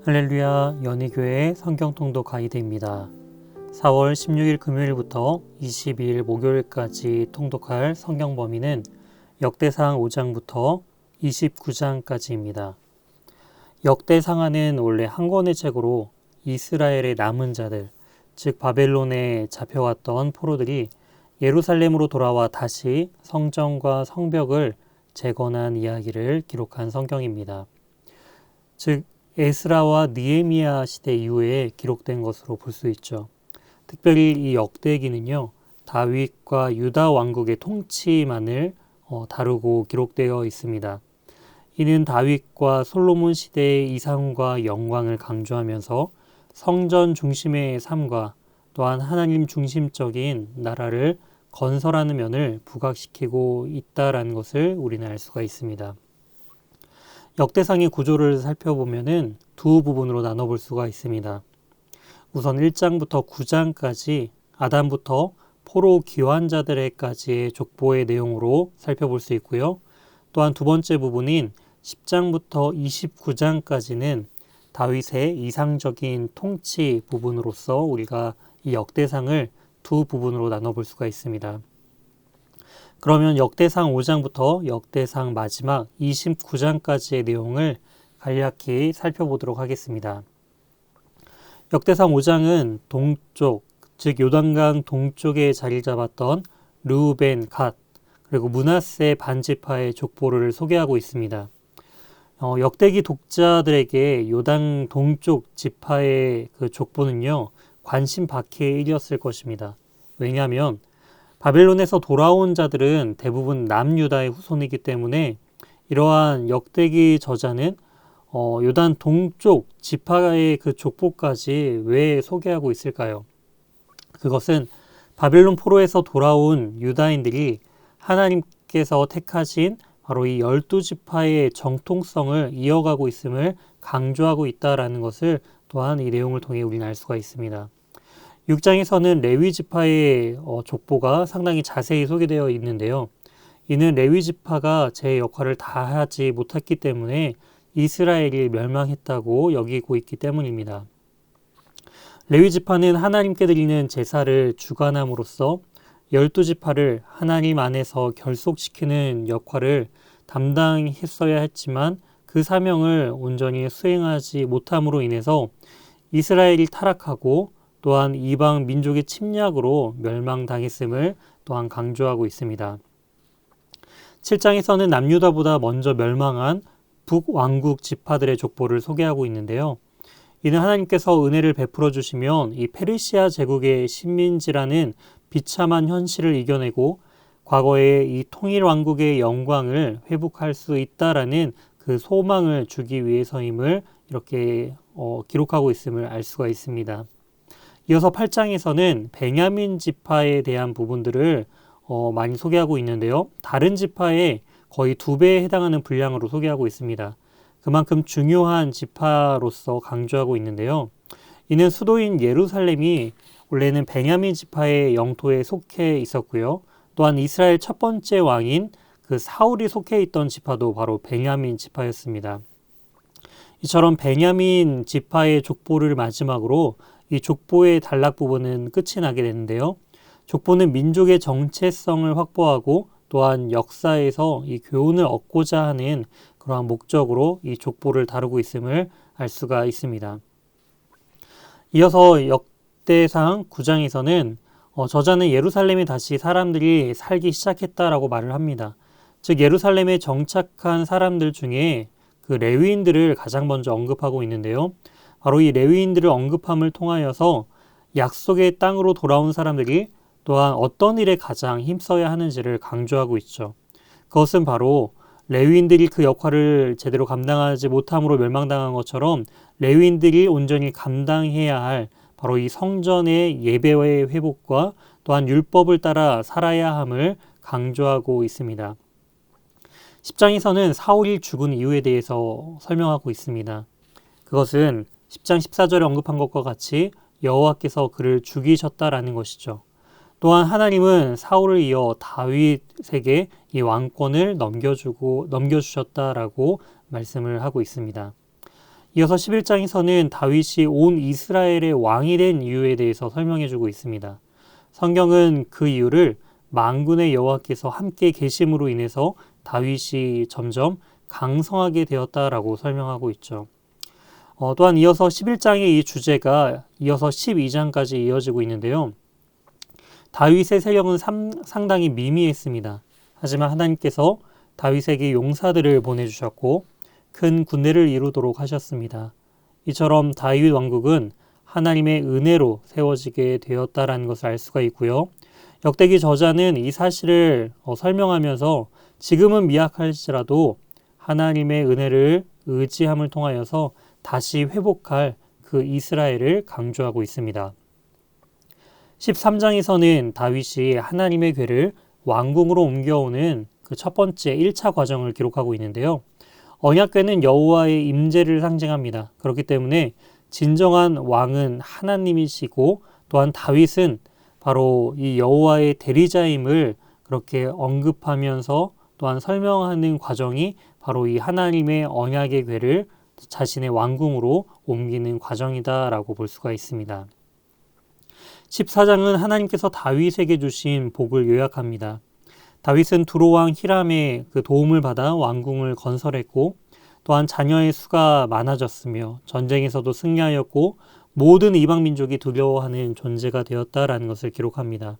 할렐루야 연희교회 성경통독 가이드입니다. 4월 16일 금요일부터 22일 목요일까지 통독할 성경 범위는 역대상 5장부터 29장까지입니다. 역대상하는 원래 한 권의 책으로 이스라엘의 남은 자들, 즉 바벨론에 잡혀왔던 포로들이 예루살렘으로 돌아와 다시 성전과 성벽을 재건한 이야기를 기록한 성경입니다. 즉 에스라와 느헤미야 시대 이후에 기록된 것으로 볼 수 있죠. 특별히 이 역대기는요, 다윗과 유다 왕국의 통치만을 다루고 기록되어 있습니다. 이는 다윗과 솔로몬 시대의 이상과 영광을 강조하면서 성전 중심의 삶과 또한 하나님 중심적인 나라를 건설하는 면을 부각시키고 있다라는 것을 우리는 알 수가 있습니다. 역대상의 구조를 살펴보면은 두 부분으로 나눠볼 수가 있습니다. 우선 1장부터 9장까지 아담부터 포로 귀환자들에까지의 족보의 내용으로 살펴볼 수 있고요. 또한 두 번째 부분인 10장부터 29장까지는 다윗의 이상적인 통치 부분으로서 우리가 이 역대상을 두 부분으로 나눠볼 수가 있습니다. 그러면 역대상 5장부터 역대상 마지막 29장까지의 내용을 간략히 살펴보도록 하겠습니다. 역대상 5장은 동쪽, 즉 요단강 동쪽에 자리 잡았던 르우벤, 갓, 그리고 므낫세 반지파의 족보를 소개하고 있습니다. 역대기 독자들에게 요단 동쪽 지파의 그 족보는요, 관심 밖의 일이었을 것입니다. 왜냐하면 바벨론에서 돌아온 자들은 대부분 남유다의 후손이기 때문에 이러한 역대기 저자는 요단 동쪽 지파의 그 족보까지 왜 소개하고 있을까요? 그것은 바벨론 포로에서 돌아온 유다인들이 하나님께서 택하신 바로 이 12지파의 정통성을 이어가고 있음을 강조하고 있다라는 것을 또한 이 내용을 통해 우리는 알 수가 있습니다. 6장에서는 레위 지파의 족보가 상당히 자세히 소개되어 있는데요. 이는 레위 지파가 제 역할을 다하지 못했기 때문에 이스라엘이 멸망했다고 여기고 있기 때문입니다. 레위 지파는 하나님께 드리는 제사를 주관함으로써 12지파를 하나님 안에서 결속시키는 역할을 담당했어야 했지만 그 사명을 온전히 수행하지 못함으로 인해서 이스라엘이 타락하고 또한 이방 민족의 침략으로 멸망당했음을 또한 강조하고 있습니다. 7장에서는 남유다보다 먼저 멸망한 북왕국 지파들의 족보를 소개하고 있는데요. 이는 하나님께서 은혜를 베풀어 주시면 이 페르시아 제국의 식민지라는 비참한 현실을 이겨내고 과거의 이 통일 왕국의 영광을 회복할 수 있다라는 그 소망을 주기 위해서임을 이렇게 기록하고 있음을 알 수가 있습니다. 이어서 8장에서는 베냐민 지파에 대한 부분들을 많이 소개하고 있는데요. 다른 지파의 거의 2배에 해당하는 분량으로 소개하고 있습니다. 그만큼 중요한 지파로서 강조하고 있는데요. 이는 수도인 예루살렘이 원래는 베냐민 지파의 영토에 속해 있었고요. 또한 이스라엘 첫 번째 왕인 그 사울이 속해 있던 지파도 바로 베냐민 지파였습니다. 이처럼 베냐민 지파의 족보를 마지막으로 이 족보의 단락 부분은 끝이 나게 되는데요. 족보는 민족의 정체성을 확보하고 또한 역사에서 이 교훈을 얻고자 하는 그러한 목적으로 이 족보를 다루고 있음을 알 수가 있습니다. 이어서 역대상 9장에서는 저자는 예루살렘에 다시 사람들이 살기 시작했다라고 말을 합니다. 즉 예루살렘에 정착한 사람들 중에 그 레위인들을 가장 먼저 언급하고 있는데요. 바로 이 레위인들을 언급함을 통하여서 약속의 땅으로 돌아온 사람들이 또한 어떤 일에 가장 힘써야 하는지를 강조하고 있죠. 그것은 바로 레위인들이 그 역할을 제대로 감당하지 못함으로 멸망당한 것처럼 레위인들이 온전히 감당해야 할 바로 이 성전의 예배의 회복과 또한 율법을 따라 살아야 함을 강조하고 있습니다. 10장에서는 사울이 죽은 이유에 대해서 설명하고 있습니다. 그것은 10장 14절에 언급한 것과 같이 여호와께서 그를 죽이셨다라는 것이죠. 또한 하나님은 사울을 이어 다윗에게 이 왕권을 넘겨주셨다라고 말씀을 하고 있습니다. 이어서 11장에서는 다윗이 온 이스라엘의 왕이 된 이유에 대해서 설명해주고 있습니다. 성경은 그 이유를 만군의 여호와께서 함께 계심으로 인해서 다윗이 점점 강성하게 되었다라고 설명하고 있죠. 또한 이어서 11장의 이 주제가 이어서 12장까지 이어지고 있는데요. 다윗의 세력은 상당히 미미했습니다. 하지만 하나님께서 다윗에게 용사들을 보내주셨고 큰 군대를 이루도록 하셨습니다. 이처럼 다윗 왕국은 하나님의 은혜로 세워지게 되었다라는 것을 알 수가 있고요. 역대기 저자는 이 사실을 설명하면서 지금은 미약할지라도 하나님의 은혜를 의지함을 통하여서 다시 회복할 그 이스라엘을 강조하고 있습니다. 13장에서는 다윗이 하나님의 궤를 왕궁으로 옮겨오는 그 첫 번째 1차 과정을 기록하고 있는데요. 언약궤는 여호와의 임재를 상징합니다. 그렇기 때문에 진정한 왕은 하나님이시고 또한 다윗은 바로 이 여호와의 대리자임을 그렇게 언급하면서 또한 설명하는 과정이 바로 이 하나님의 언약의 궤를 자신의 왕궁으로 옮기는 과정이다라고 볼 수가 있습니다. 14장은 하나님께서 다윗에게 주신 복을 요약합니다. 다윗은 두로왕 히람의 그 도움을 받아 왕궁을 건설했고 또한 자녀의 수가 많아졌으며 전쟁에서도 승리하였고 모든 이방 민족이 두려워하는 존재가 되었다라는 것을 기록합니다.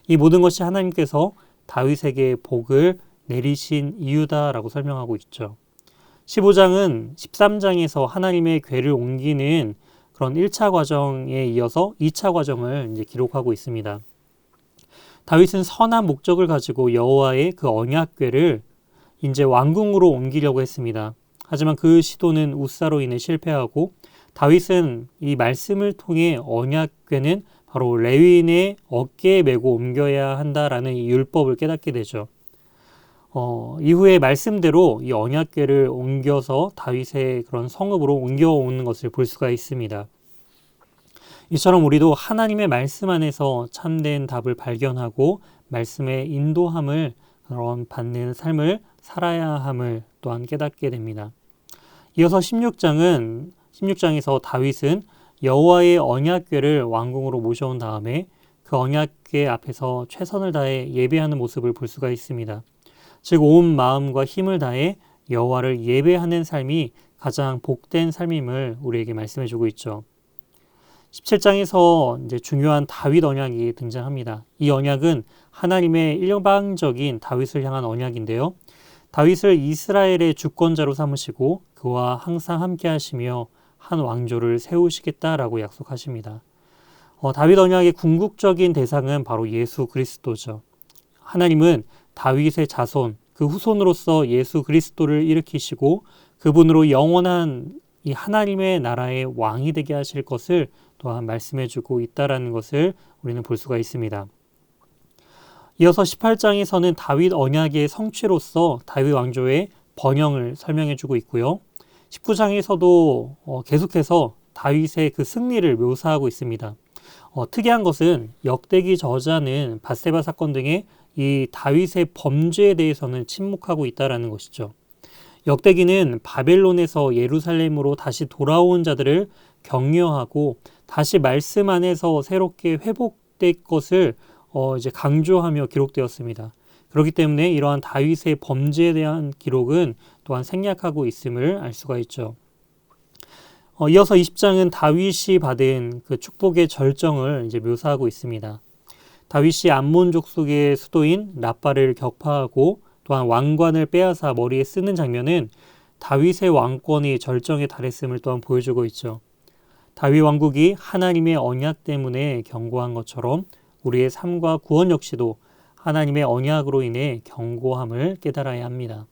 이 모든 것이 하나님께서 다윗에게 복을 내리신 이유다라고 설명하고 있죠. 15장은 13장에서 하나님의 궤를 옮기는 그런 1차 과정에 이어서 2차 과정을 이제 기록하고 있습니다. 다윗은 선한 목적을 가지고 여호와의 그 언약궤를 이제 왕궁으로 옮기려고 했습니다. 하지만 그 시도는 우사로 인해 실패하고 다윗은 이 말씀을 통해 언약궤는 바로 레위인의 어깨에 메고 옮겨야 한다라는 이 율법을 깨닫게 되죠. 이후에 말씀대로 이 언약궤를 옮겨서 다윗의 그런 성읍으로 옮겨오는 것을 볼 수가 있습니다. 이처럼 우리도 하나님의 말씀 안에서 참된 답을 발견하고 말씀의 인도함을 그런 받는 삶을 살아야 함을 또한 깨닫게 됩니다. 이어서 16장에서 다윗은 여호와의 언약궤를 왕궁으로 모셔온 다음에 그 언약궤 앞에서 최선을 다해 예배하는 모습을 볼 수가 있습니다. 즉 온 마음과 힘을 다해 여호와를 예배하는 삶이 가장 복된 삶임을 우리에게 말씀해 주고 있죠. 17장에서 이제 중요한 다윗 언약이 등장합니다. 이 언약은 하나님의 일방적인 다윗을 향한 언약인데요. 다윗을 이스라엘의 주권자로 삼으시고 그와 항상 함께 하시며 한 왕조를 세우시겠다라고 약속하십니다. 다윗 언약의 궁극적인 대상은 바로 예수 그리스도죠. 하나님은 다윗의 자손, 그 후손으로서 예수 그리스도를 일으키시고 그분으로 영원한 이 하나님의 나라의 왕이 되게 하실 것을 또한 말씀해주고 있다라는 것을 우리는 볼 수가 있습니다. 이어서 18장에서는 다윗 언약의 성취로서 다윗 왕조의 번영을 설명해주고 있고요. 19장에서도 계속해서 다윗의 그 승리를 묘사하고 있습니다. 특이한 것은 역대기 저자는 밧세바 사건 등의 이 다윗의 범죄에 대해서는 침묵하고 있다라는 것이죠. 역대기는 바벨론에서 예루살렘으로 다시 돌아온 자들을 격려하고 다시 말씀 안에서 새롭게 회복될 것을 이제 강조하며 기록되었습니다. 그렇기 때문에 이러한 다윗의 범죄에 대한 기록은 또한 생략하고 있음을 알 수가 있죠. 이어서 20장은 다윗이 받은 그 축복의 절정을 이제 묘사하고 있습니다. 다윗이 암몬 족속의 수도인 라빠를 격파하고 또한 왕관을 빼앗아 머리에 쓰는 장면은 다윗의 왕권이 절정에 달했음을 또한 보여주고 있죠. 다윗 왕국이 하나님의 언약 때문에 견고한 것처럼 우리의 삶과 구원 역시도 하나님의 언약으로 인해 견고함을 깨달아야 합니다.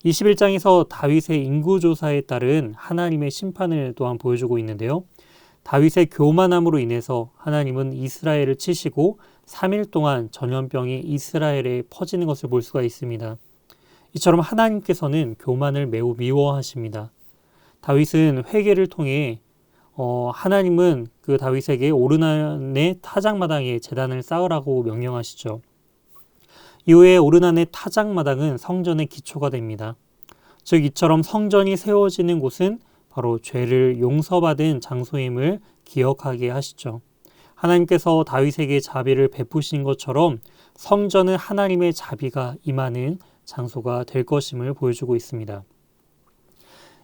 21장에서 다윗의 인구조사에 따른 하나님의 심판을 또한 보여주고 있는데요. 다윗의 교만함으로 인해서 하나님은 이스라엘을 치시고 3일 동안 전염병이 이스라엘에 퍼지는 것을 볼 수가 있습니다. 이처럼 하나님께서는 교만을 매우 미워하십니다. 다윗은 회개를 통해 하나님은 그 다윗에게 오르난의 타작마당에 제단을 쌓으라고 명령하시죠. 이후에 오르난의 타작마당은 성전의 기초가 됩니다. 즉 이처럼 성전이 세워지는 곳은 바로 죄를 용서받은 장소임을 기억하게 하시죠. 하나님께서 다윗에게 자비를 베푸신 것처럼 성전은 하나님의 자비가 임하는 장소가 될 것임을 보여주고 있습니다.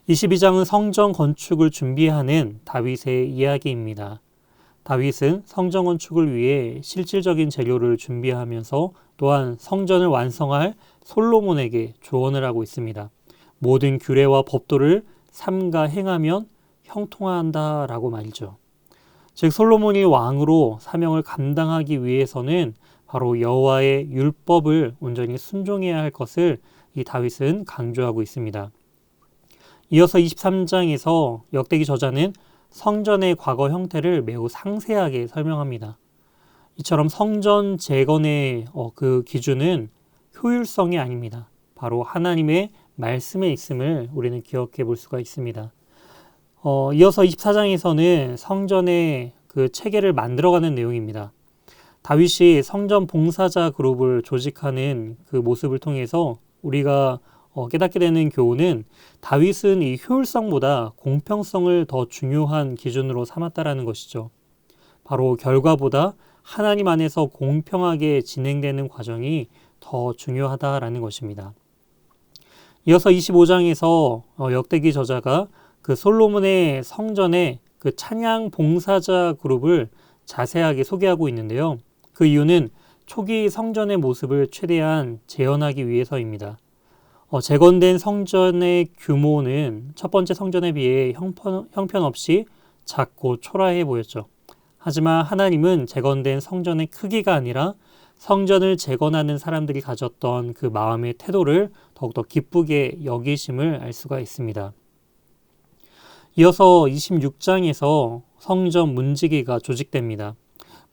22장은 성전 건축을 준비하는 다윗의 이야기입니다. 다윗은 성전 건축을 위해 실질적인 재료를 준비하면서 또한 성전을 완성할 솔로몬에게 조언을 하고 있습니다. 모든 규례와 법도를 삼가 행하면 형통한다라고 말이죠. 즉 솔로몬이 왕으로 사명을 감당하기 위해서는 바로 여호와의 율법을 온전히 순종해야 할 것을 이 다윗은 강조하고 있습니다. 이어서 23장에서 역대기 저자는 성전의 과거 형태를 매우 상세하게 설명합니다. 이처럼 성전 재건의 그 기준은 효율성이 아닙니다. 바로 하나님의 말씀에 있음을 우리는 기억해 볼 수가 있습니다. 이어서 24장에서는 성전의 그 체계를 만들어가는 내용입니다. 다윗이 성전 봉사자 그룹을 조직하는 그 모습을 통해서 우리가 깨닫게 되는 교훈은 다윗은 이 효율성보다 공평성을 더 중요한 기준으로 삼았다라는 것이죠. 바로 결과보다 하나님 안에서 공평하게 진행되는 과정이 더 중요하다라는 것입니다. 이어서 25장에서 역대기 저자가 그 솔로몬의 성전의 그 찬양 봉사자 그룹을 자세하게 소개하고 있는데요. 그 이유는 초기 성전의 모습을 최대한 재현하기 위해서입니다. 재건된 성전의 규모는 첫 번째 성전에 비해 형편없이 작고 초라해 보였죠. 하지만 하나님은 재건된 성전의 크기가 아니라 성전을 재건하는 사람들이 가졌던 그 마음의 태도를 더욱더 기쁘게 여기심을 알 수가 있습니다. 이어서 26장에서 성전 문지기가 조직됩니다.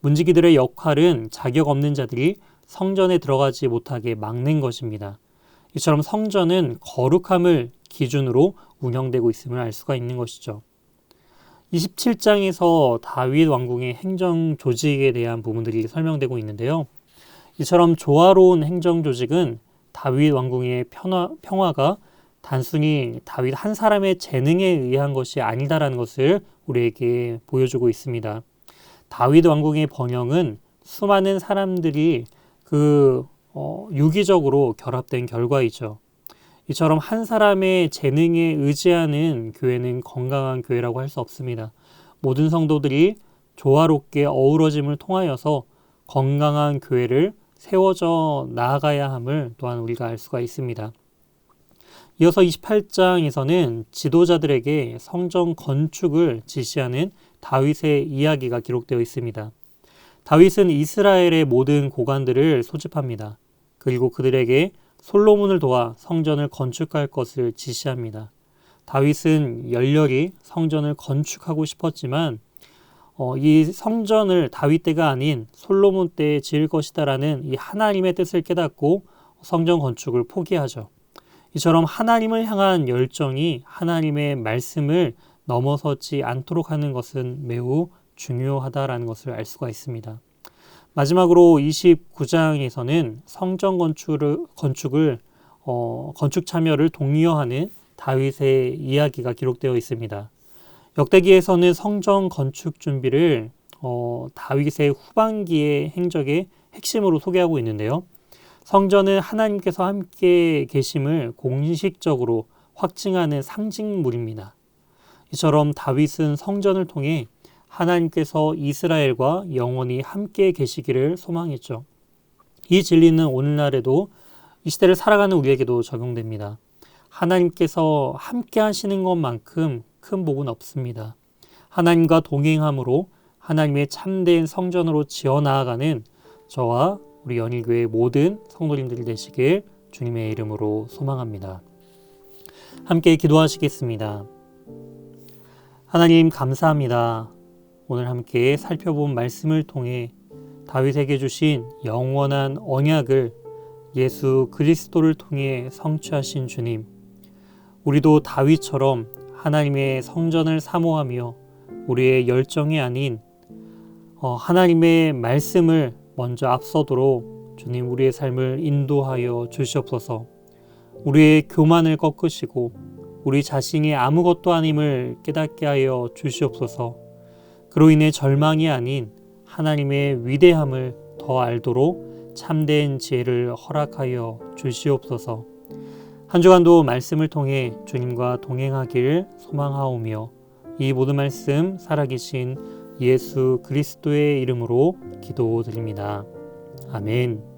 문지기들의 역할은 자격 없는 자들이 성전에 들어가지 못하게 막는 것입니다. 이처럼 성전은 거룩함을 기준으로 운영되고 있음을 알 수가 있는 것이죠. 27장에서 다윗 왕궁의 행정 조직에 대한 부분들이 설명되고 있는데요. 이처럼 조화로운 행정 조직은 다윗 왕궁의 평화가 단순히 다윗 한 사람의 재능에 의한 것이 아니다라는 것을 우리에게 보여주고 있습니다. 다윗 왕궁의 번영은 수많은 사람들이 유기적으로 결합된 결과이죠. 이처럼 한 사람의 재능에 의지하는 교회는 건강한 교회라고 할 수 없습니다. 모든 성도들이 조화롭게 어우러짐을 통하여서 건강한 교회를 세워져 나아가야 함을 또한 우리가 알 수가 있습니다. 이어서 28장에서는 지도자들에게 성전 건축을 지시하는 다윗의 이야기가 기록되어 있습니다. 다윗은 이스라엘의 모든 고관들을 소집합니다. 그리고 그들에게 솔로몬을 도와 성전을 건축할 것을 지시합니다. 다윗은 열렬히 성전을 건축하고 싶었지만 이 성전을 다윗 때가 아닌 솔로몬 때에 지을 것이다라는 이 하나님의 뜻을 깨닫고 성전 건축을 포기하죠. 이처럼 하나님을 향한 열정이 하나님의 말씀을 넘어서지 않도록 하는 것은 매우 중요하다라는 것을 알 수가 있습니다. 마지막으로 29장에서는 성전 건축 참여를 독려하는 다윗의 이야기가 기록되어 있습니다. 역대기에서는 성전 건축 준비를 다윗의 후반기의 행적의 핵심으로 소개하고 있는데요. 성전은 하나님께서 함께 계심을 공식적으로 확증하는 상징물입니다. 이처럼 다윗은 성전을 통해 하나님께서 이스라엘과 영원히 함께 계시기를 소망했죠. 이 진리는 오늘날에도 이 시대를 살아가는 우리에게도 적용됩니다. 하나님께서 함께 하시는 것만큼 큰 복은 없습니다. 하나님과 동행함으로 하나님의 참된 성전으로 지어나아가는 저와 우리 연일교회 모든 성도님들이 되시길 주님의 이름으로 소망합니다. 함께 기도하시겠습니다. 하나님 감사합니다. 오늘 함께 살펴본 말씀을 통해 다윗에게 주신 영원한 언약을 예수 그리스도를 통해 성취하신 주님, 우리도 다윗처럼 하나님의 성전을 사모하며 우리의 열정이 아닌 하나님의 말씀을 먼저 앞서도록 주님 우리의 삶을 인도하여 주시옵소서. 우리의 교만을 꺾으시고 우리 자신이 아무것도 아님을 깨닫게 하여 주시옵소서. 그로 인해 절망이 아닌 하나님의 위대함을 더 알도록 참된 지혜를 허락하여 주시옵소서. 한 주간도 말씀을 통해 주님과 동행하길 소망하오며 이 모든 말씀 살아계신 예수 그리스도의 이름으로 기도드립니다. 아멘.